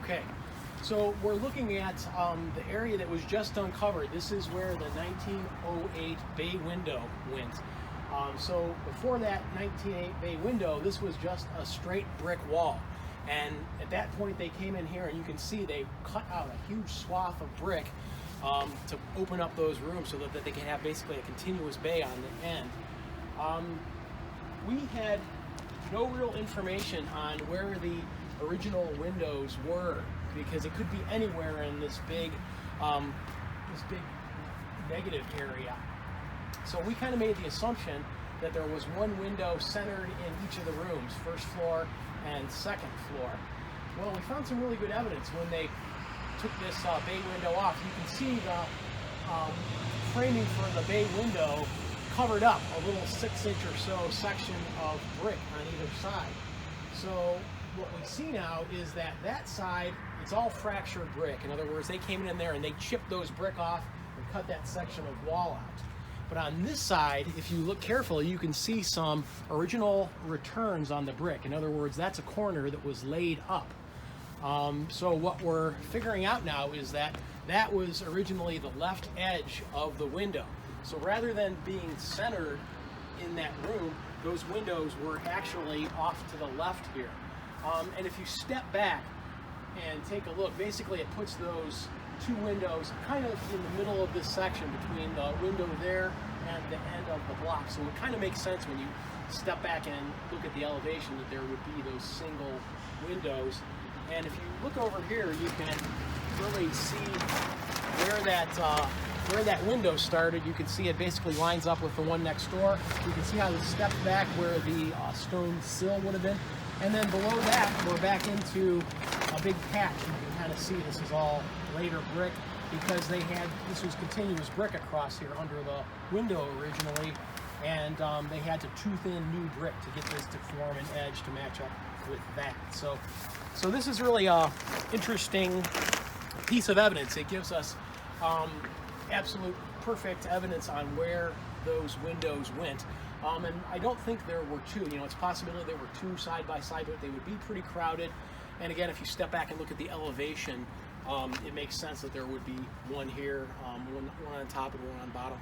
Okay, so we're looking at the area that was just uncovered. This is where the 1908 bay window went. So before that 1908 bay window, this was just a straight brick wall. And at that point they came in here and you can see they cut out a huge swath of brick to open up those rooms so that they can have basically a continuous bay on the end. We had no real information on where the original windows were because it could be anywhere in this big negative area. So we kind of made the assumption that there was one window centered in each of the rooms, first floor and second floor. Well, we found some really good evidence when they took this bay window off. You can see the framing for the bay window covered up a little 6-inch or so section of brick on either side. So what we see now is that that side, it's all fractured brick. In other words, they came in there and they chipped those brick off and cut that section of wall out. But on this side, if you look carefully, you can see some original returns on the brick. In other words, that's a corner that was laid up. So what we're figuring out now is that that was originally the left edge of the window. So rather than being centered in that room, those windows were actually off to the left here. And if you step back and take a look, basically it puts those two windows kind of in the middle of this section between the window there and the end of the block. So it kind of makes sense when you step back and look at the elevation that there would be those single windows. And if you look over here, you can really see where that window started. You can see it basically lines up with the one next door. You can see how it stepped back where the stone sill would have been. And then below that, we're back into a big patch. You can kind of see this is all later brick because this was continuous brick across here under the window originally. And they had to tooth in new brick to get this to form an edge to match up with that. So this is really a interesting piece of evidence. It gives us absolute perfect evidence on where those windows went. And I don't think there were two. You know, it's a possibility there were two side by side, but they would be pretty crowded. And again, if you step back and look at the elevation, it makes sense that there would be one here, one on top and one on bottom.